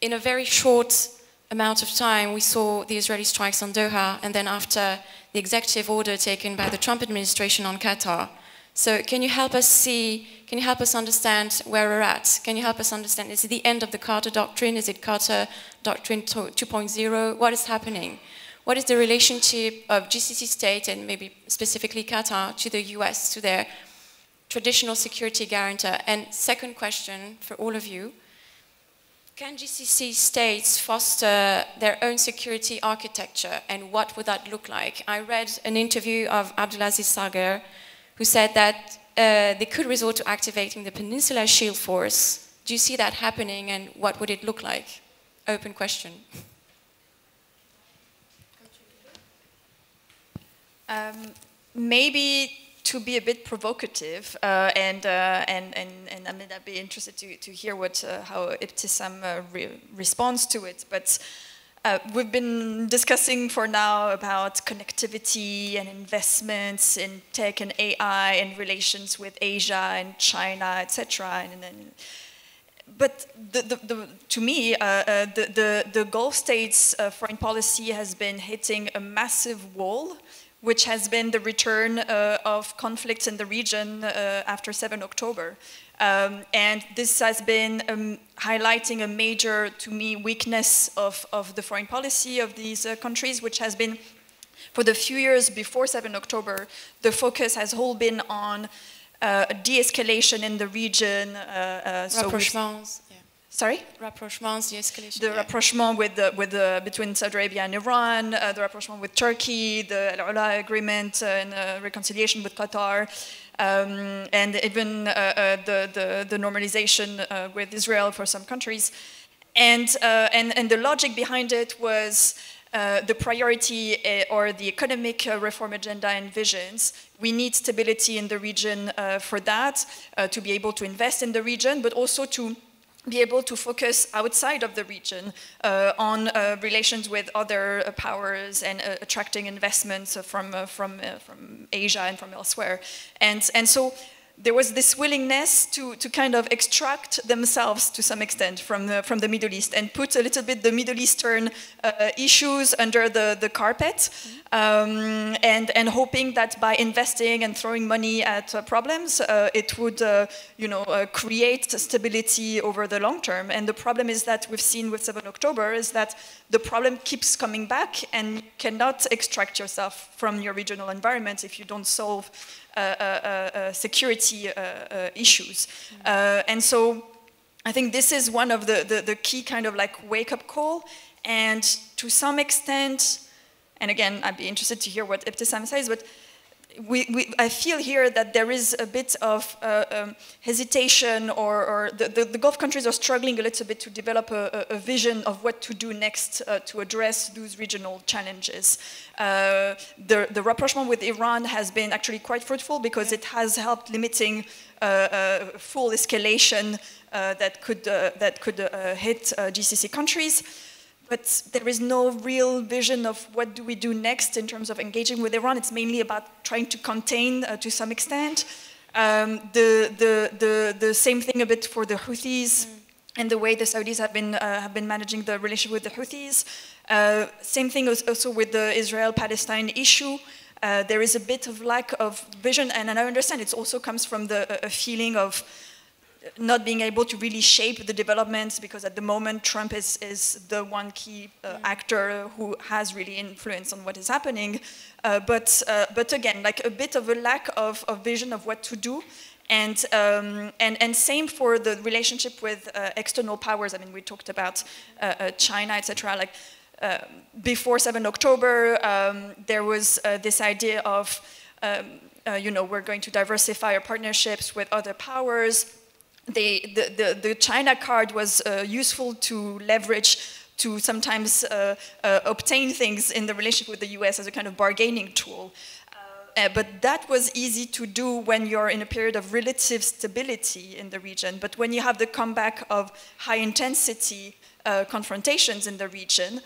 in a very short amount of time, we saw the Israeli strikes on Doha, and then after the executive order taken by the Trump administration on Qatar. So can you help us see, can you help us understand where we're at? Can you help us understand, is it the end of the Carter Doctrine? Is it Carter Doctrine 2.0? What is happening? What is the relationship of GCC state, and maybe specifically Qatar, to the US, to their traditional security guarantor? And second question for all of you, can GCC states foster their own security architecture, and what would that look like? I read an interview of Abdulaziz Sager, who said that they could resort to activating the Peninsula Shield Force. Do you see that happening, and what would it look like? Open question. Maybe to be a bit provocative, and I mean, I'd be interested to hear what how Ebtesam responds to it. But we've been discussing for now about connectivity and investments in tech and AI and relations with Asia and China, etc. But to me, the Gulf states' foreign policy has been hitting a massive wall, which has been the return of conflicts in the region after 7 October. And this has been highlighting a major, to me, weakness of the foreign policy of these countries, which has been, for the few years before 7 October, the focus has all been on de-escalation in the region. Rapprochements. Sorry? Rapprochements, de-escalation. The rapprochement between Saudi Arabia and Iran, the rapprochement with Turkey, the Al-Ula agreement and reconciliation with Qatar, and even the normalization with Israel for some countries. And the logic behind it was the priority or the economic reform agenda and visions. We need stability in the region for that, to be able to invest in the region, but also to be able to focus outside of the region on relations with other powers and attracting investments from Asia and from elsewhere. And so there was this willingness to kind of extract themselves to some extent from the Middle East and put a little bit the Middle Eastern issues under the carpet, and hoping that by investing and throwing money at problems, it would create stability over the long term. And the problem is that we've seen with 7 October is that the problem keeps coming back, and you cannot extract yourself from your regional environment if you don't solve security issues. And so I think this is one of the key kind of like wake-up call. And to some extent, and again, I'd be interested to hear what Ebtesam says, but I feel here that there is a bit of hesitation, or the Gulf countries are struggling a little bit to develop a vision of what to do next to address those regional challenges. The rapprochement with Iran has been actually quite fruitful because it has helped limiting full escalation that could hit GCC countries. But there is no real vision of what do we do next in terms of engaging with Iran. It's mainly about trying to contain to some extent. The same thing a bit for the Houthis and the way the Saudis have been managing the relationship with the Houthis. Same thing also with the Israel-Palestine issue. There is a bit of lack of vision, and I understand it also comes from a feeling of not being able to really shape the developments, because at the moment Trump is the one key actor who has really influence on what is happening. But again, like a bit of a lack of vision of what to do. And same for the relationship with external powers. I mean, we talked about China, etc. Like before 7 October, there was this idea of, we're going to diversify our partnerships with other powers. The China card was useful to leverage to sometimes obtain things in the relationship with the US as a kind of bargaining tool. But that was easy to do when you're in a period of relative stability in the region. But when you have the comeback of high-intensity confrontations in the region,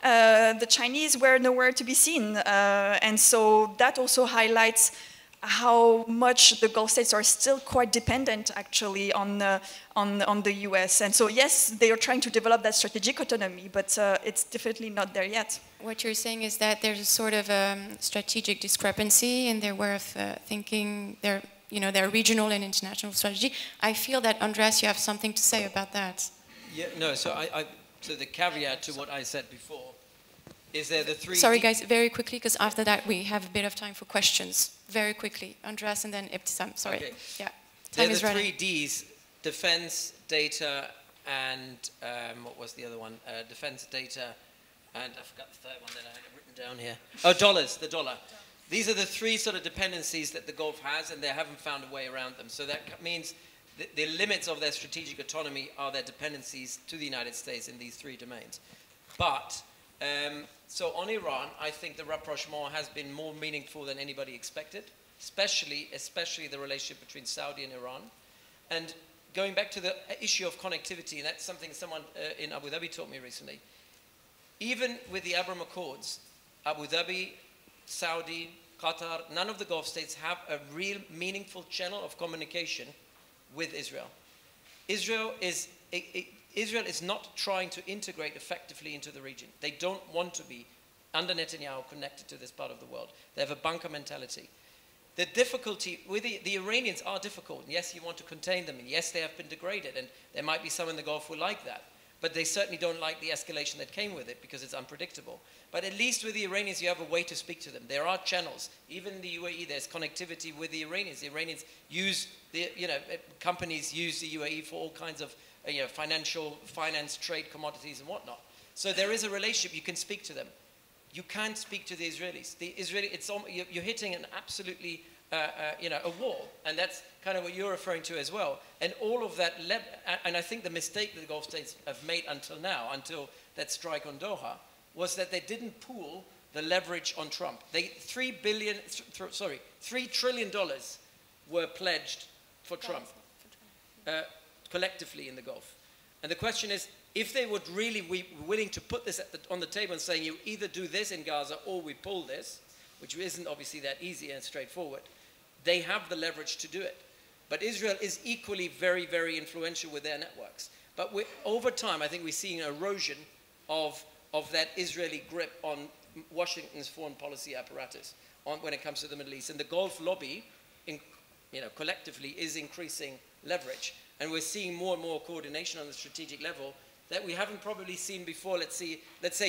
the Chinese were nowhere to be seen. And so that also highlights how much the Gulf states are still quite dependent, actually, on the US. And so, yes, they are trying to develop that strategic autonomy, but it's definitely not there yet. What you're saying is that there's a sort of strategic discrepancy in their way of thinking, their regional and international strategy. I feel that, Andreas, you have something to say about that. Yeah, no, so so the caveat to what I said before is there the three... Sorry, guys, very quickly, because after that we have a bit of time for questions. Very quickly, Andreas and then Ebtesam, sorry. Okay. Yeah, time is running. There are the 3 Ds, defense, data, and what was the other one? Defense, data, and I forgot the third one that I had written down here. Oh, dollars, the dollar. These are the 3 sort of dependencies that the Gulf has, and they haven't found a way around them. So that means the limits of their strategic autonomy are their dependencies to the United States in these 3 domains. But, so on Iran, I think the rapprochement has been more meaningful than anybody expected, especially the relationship between Saudi and Iran. And going back to the issue of connectivity, and that's something someone in Abu Dhabi taught me recently. Even with the Abraham Accords, Abu Dhabi, Saudi, Qatar, none of the Gulf states have a real meaningful channel of communication with Israel. Israel is not trying to integrate effectively into the region. They don't want to be, under Netanyahu, connected to this part of the world. They have a bunker mentality. The difficulty with the Iranians are difficult. Yes, you want to contain them, and yes, they have been degraded, and there might be some in the Gulf who like that. But they certainly don't like the escalation that came with it because it's unpredictable. But at least with the Iranians, you have a way to speak to them. There are channels. Even in the UAE, there's connectivity with the Iranians. The Iranians use companies use the UAE for all kinds of finance, trade, commodities, and whatnot. So there is a relationship. You can speak to them. You can't speak to the Israelis. You're hitting an absolutely a wall, and that's kind of what you're referring to as well. And all of that led, and I think the mistake that the Gulf states have made until now, until that strike on Doha, was that they didn't pool the leverage on Trump. $3 trillion were pledged for Trump collectively in the Gulf. And the question is, if they would really be willing to put this on the table and saying you either do this in Gaza or we pull this, which isn't obviously that easy and straightforward, they have the leverage to do it. But Israel is equally very, very influential with their networks. But over time, I think we're seeing an erosion of that Israeli grip on Washington's foreign policy apparatus when it comes to the Middle East. And the Gulf lobby, collectively, is increasing leverage. And we're seeing more and more coordination on the strategic level that we haven't probably seen before, let's say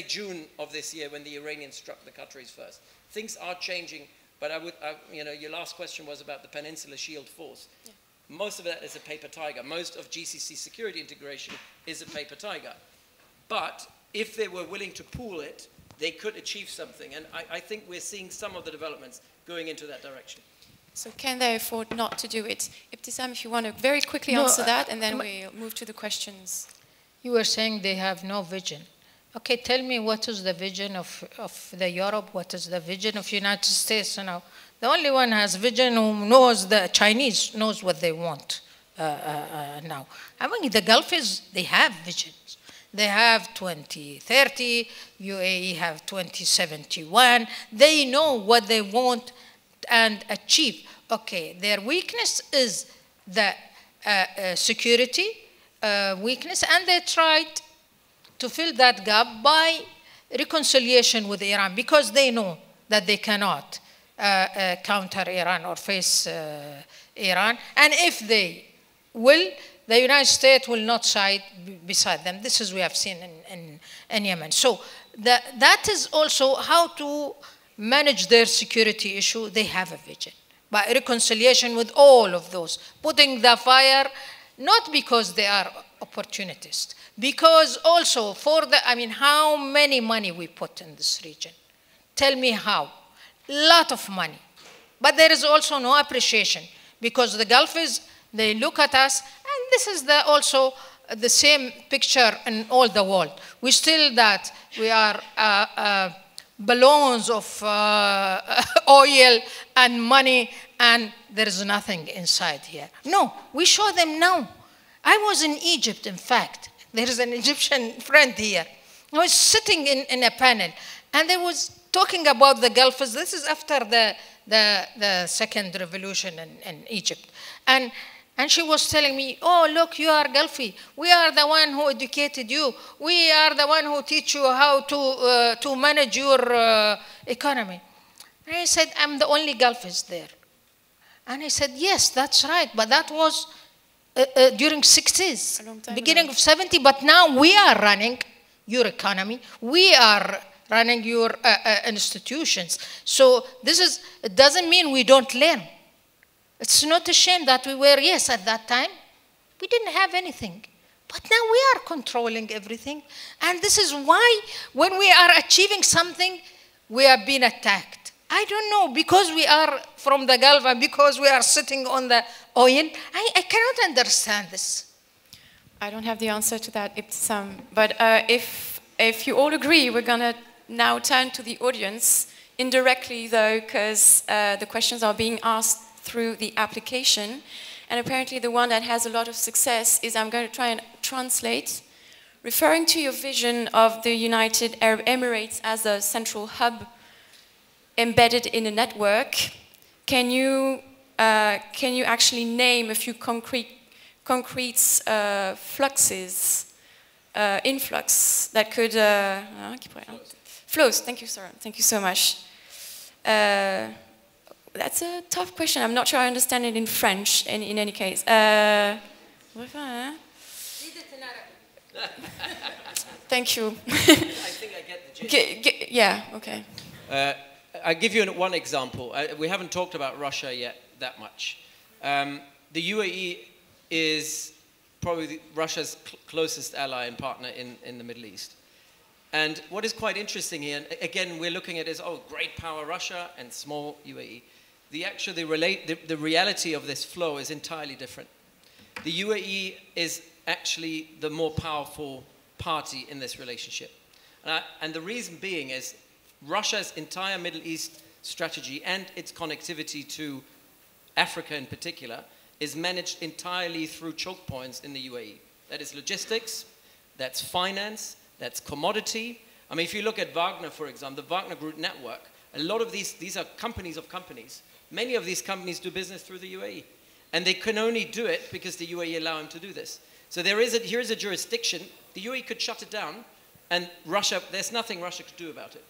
June of this year when the Iranians struck the Qataris first. Things are changing, but your last question was about the Peninsula Shield Force. Yeah. Most of that is a paper tiger. Most of GCC security integration is a paper tiger. But if they were willing to pool it, they could achieve something. And I think we're seeing some of the developments going into that direction. So can they afford not to do it? Ibtisam, if you want to very quickly answer that, and then we'll move to the questions. You were saying they have no vision. Okay, tell me what is the vision of the Europe, what is the vision of United States now? The only one has vision who knows, the Chinese knows what they want now. I mean, the Gulfies, they have visions. They have 2030, UAE have 2071. They know what they want and achieve. Okay, their weakness is the security weakness, and they tried to fill that gap by reconciliation with Iran because they know that they cannot counter Iran or face Iran. And if they will, the United States will not side beside them. This is we have seen in Yemen. So that is also how to manage their security issue. They have a vision by reconciliation with all of those, putting the fire, not because they are opportunists, because also for how many money we put in this region? Tell me how. Lot of money. But there is also no appreciation because the Gulfies, they look at us, and this is also the same picture in all the world. We still that we are balloons of oil and money, and there is nothing inside here. No, we show them now. I was in Egypt, in fact. There is an Egyptian friend here. I was sitting in a panel, and they was talking about the Gulfies. This is after the second revolution in Egypt. And she was telling me, oh, look, you are Gulfi. We are the one who educated you. We are the one who teach you how to manage your economy. And I said, I'm the only Gulfist there. And I said, yes, that's right. But that was during 60s, beginning of 70. But now we are running your economy. We are running your institutions. So it doesn't mean we don't learn. It's not a shame that we were, yes, at that time, we didn't have anything. But now we are controlling everything. And this is why when we are achieving something, we are being attacked. I don't know, because we are from the Gulf and because we are sitting on the oil, I cannot understand this. I don't have the answer to that, Ebtesam. But if you all agree, we're going to now turn to the audience, indirectly though, because the questions are being asked through the application. And apparently the one that has a lot of success is, I'm going to try and translate, referring to your vision of the United Arab Emirates as a central hub embedded in a network. Can you actually name a few concrete fluxes, influx that could, flows, thank you, sir. Thank you so much. That's a tough question. I'm not sure I understand it in French, in any case. Thank you. I think I get the gist. Yeah, okay. I'll give you one example. We haven't talked about Russia yet that much. The UAE is probably Russia's closest ally and partner in the Middle East. And what is quite interesting here, and again, we're looking at is, oh, great power Russia and small UAE. The reality of this flow is entirely different. The UAE is actually the more powerful party in this relationship. And the reason being is Russia's entire Middle East strategy and its connectivity to Africa in particular is managed entirely through choke points in the UAE. That is logistics, that's finance, that's commodity. I mean, if you look at Wagner, for example, the Wagner Group network, a lot of these are companies of companies. Many of these companies do business through the UAE. And they can only do it because the UAE allow them to do this. So here is a jurisdiction. The UAE could shut it down, and Russia, there's nothing Russia could do about it.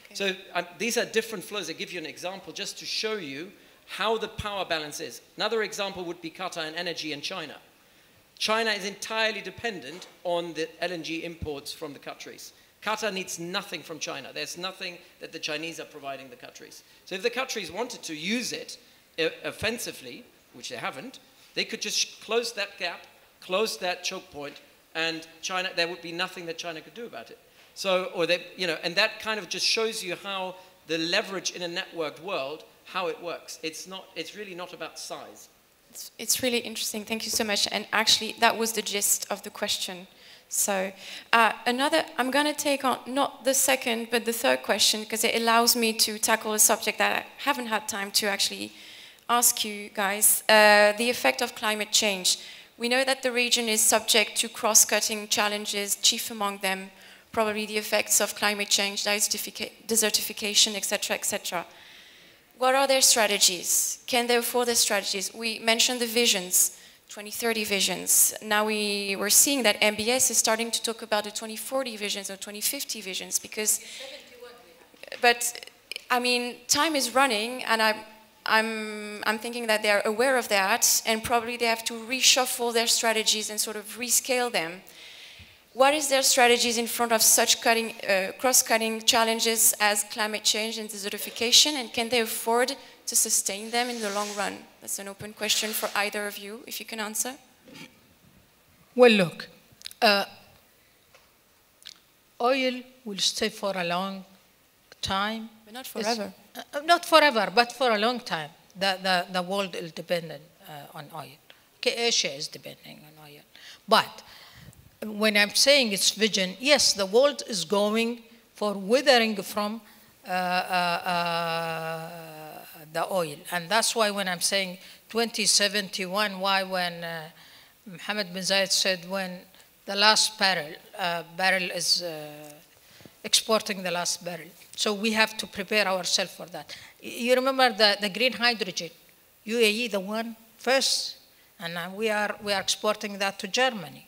Okay. So these are different flows. I give you an example just to show you how the power balance is. Another example would be Qatar and energy in China. China is entirely dependent on the LNG imports from the Qataris. Qatar needs nothing from China. There's nothing that the Chinese are providing the Qataris. So if the Qataris wanted to use it offensively, which they haven't, they could just close that gap, close that choke point, and China, there would be nothing that China could do about it. So, and that kind of just shows you how the leverage in a networked world, how it works. It's really not about size. It's really interesting. Thank you so much. And actually, that was the gist of the question. So I'm going to take on not the second, but the third question, because it allows me to tackle a subject that I haven't had time to actually ask you guys, the effect of climate change. We know that the region is subject to cross-cutting challenges, chief among them, probably the effects of climate change, desertification, etc., etc. What are their strategies? Can they afford their strategies? We mentioned the visions. 2030 visions. Now we're seeing that MBS is starting to talk about the 2040 visions or 2050 visions because, but I mean, time is running, and I'm thinking that they're aware of that, and probably they have to reshuffle their strategies and sort of rescale them. What is their strategies in front of such cross-cutting challenges as climate change and desertification, and can they afford to sustain them in the long run? That's an open question for either of you, if you can answer. Well, look, oil will stay for a long time. But not forever. Not forever, but for a long time. The world is dependent on oil. Okay, Asia is depending on oil. But when I'm saying its vision, yes, the world is going for withering from the oil. And that's why when I'm saying 2071, why when Mohammed bin Zayed said when the last barrel is exporting the last barrel. So we have to prepare ourselves for that. You remember the green hydrogen, UAE, the one first, and now we are exporting that to Germany.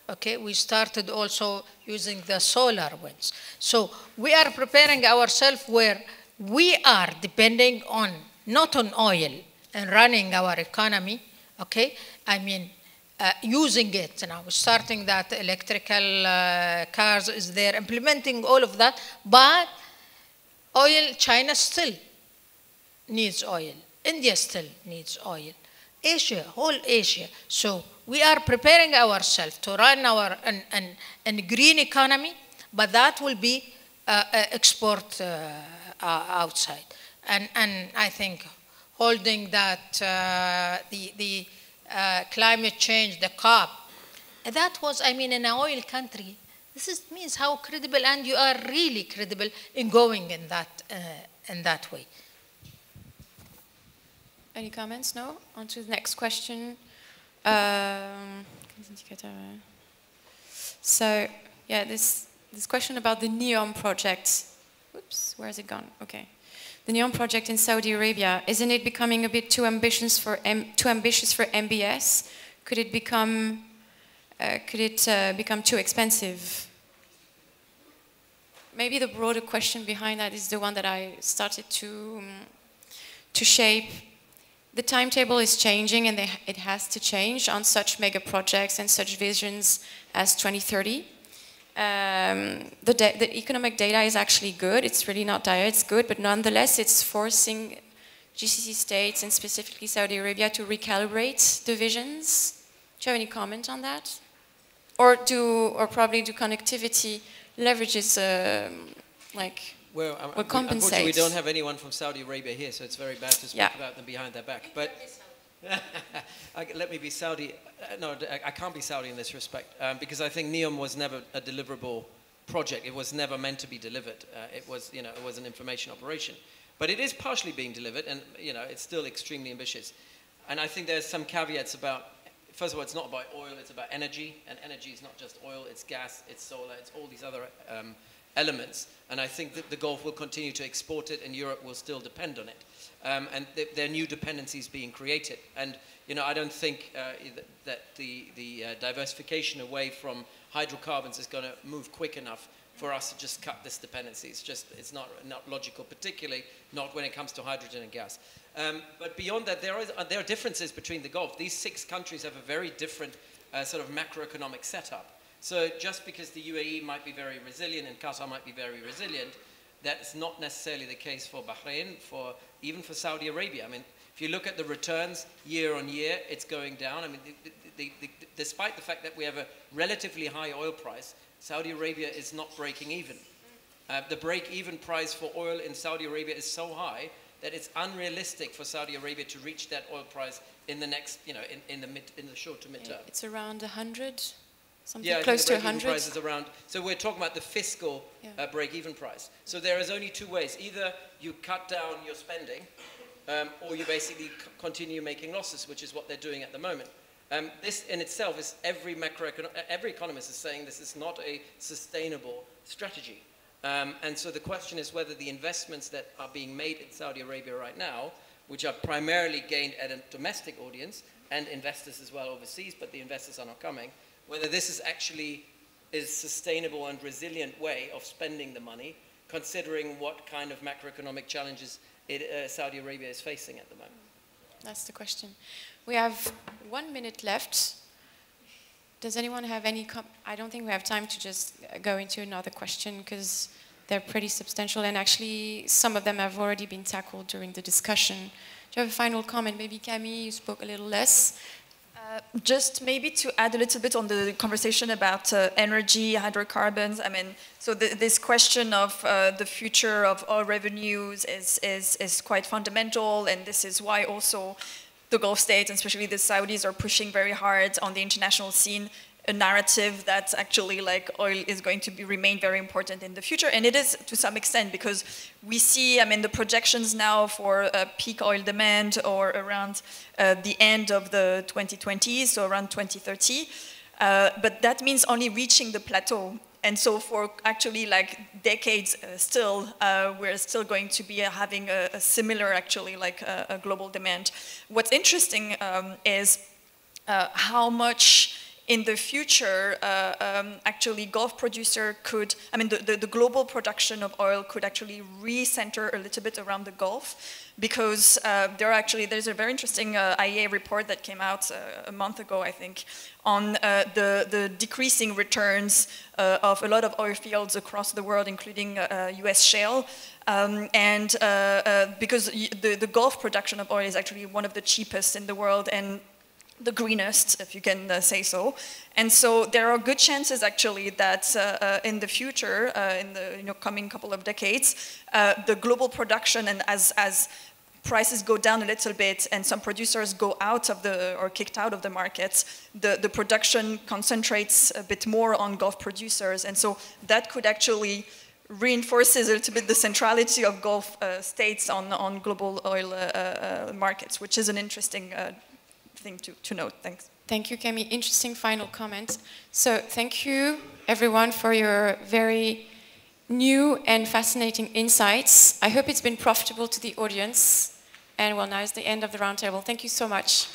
Okay, we started also using the solar winds. So we are preparing ourselves where we are depending on, not on oil and running our economy, okay? I mean, using it now, starting that electrical cars is there, implementing all of that, but oil, China still needs oil. India still needs oil. Asia, whole Asia. So we are preparing ourselves to run our green economy, but that will be export outside. And I think holding that the climate change, the COP, that was, I mean, in an oil country. This means how credible, and you are really credible in going in that way. Any comments? No? On to the next question. So, yeah, this question about the NEOM project. Oops, where has it gone? Okay. The NEOM project in Saudi Arabia, isn't it becoming a bit too ambitious for MBS? Could it become too expensive? Maybe the broader question behind that is the one that I started to shape. The timetable is changing, and it has to change on such mega projects and such visions as 2030. The economic data is actually good. It's really not dire, it's good, but nonetheless it's forcing GCC states and specifically Saudi Arabia to recalibrate the visions. Do you have any comment on that? Or probably do connectivity leverages well, compensate? Unfortunately, we don't have anyone from Saudi Arabia here, so it's very bad to speak about them behind their back. But let me be Saudi. No, I can't be Saudi in this respect, because I think NEOM was never a deliverable project. It was never meant to be delivered. It was an information operation. But it is partially being delivered, and it's still extremely ambitious. And I think there's some caveats about, first of all, it's not about oil, it's about energy. And energy is not just oil, it's gas, it's solar, it's all these other elements. And I think that the Gulf will continue to export it, and Europe will still depend on it. And there are new dependencies being created. And I don't think that the diversification away from hydrocarbons is going to move quick enough for us to just cut this dependency. It's not logical, particularly not when it comes to hydrogen and gas. But beyond that, there are differences between the Gulf. These 6 countries have a very different sort of macroeconomic setup. So just because the UAE might be very resilient and Qatar might be very resilient, that's not necessarily the case for Bahrain, even for Saudi Arabia. I mean, if you look at the returns year on year, it's going down. I mean, despite the fact that we have a relatively high oil price, Saudi Arabia is not breaking even. The break-even price for oil in Saudi Arabia is so high that it's unrealistic for Saudi Arabia to reach that oil price in the next, in the short to mid-term. It's around 100, something close to 100. Price is around. So we're talking about the fiscal break-even price. So there is only 2 ways: either you cut down your spending, or you basically continue making losses, which is what they're doing at the moment. This in itself is every economist is saying this is not a sustainable strategy. And so the question is whether the investments that are being made in Saudi Arabia right now, which are primarily gained at a domestic audience and investors as well overseas, but the investors are not coming, whether this is actually sustainable and resilient way of spending the money, considering what kind of macroeconomic challenges Saudi Arabia is facing at the moment. That's the question. We have 1 minute left. Does anyone have any I don't think we have time to just go into another question because they're pretty substantial, and actually some of them have already been tackled during the discussion. Do you have a final comment? Maybe Camille, you spoke a little less. Just maybe to add a little bit on the conversation about energy, hydrocarbons. I mean, so this question of the future of oil revenues is quite fundamental, and this is why also the Gulf states, and especially the Saudis, are pushing very hard on the international scene a narrative that actually like oil is going to remain very important in the future. And it is to some extent, because we see, I mean, the projections now for peak oil demand or around the end of the 2020s, so around 2030. But that means only reaching the plateau and so for actually like decades still, we're still going to be having a similar actually like a global demand. What's interesting is how much in the future actually Gulf producer could, I mean the global production of oil could actually recenter a little bit around the Gulf, because there's a very interesting IEA report that came out a month ago, I think, on the decreasing returns of a lot of oil fields across the world, including US shale. Because the Gulf production of oil is actually one of the cheapest in the world and the greenest, if you can say so. And so there are good chances actually that in the future, in the coming couple of decades, the global production, and as prices go down a little bit and some producers go out of or kicked out of the markets, the production concentrates a bit more on Gulf producers. And so that could actually reinforces a little bit the centrality of Gulf states on global oil markets, which is an interesting thing to note. Thanks. Thank you, Camille. Interesting final comment. So thank you, everyone, for your very new and fascinating insights. I hope it's been profitable to the audience. And well, now is the end of the roundtable. Thank you so much.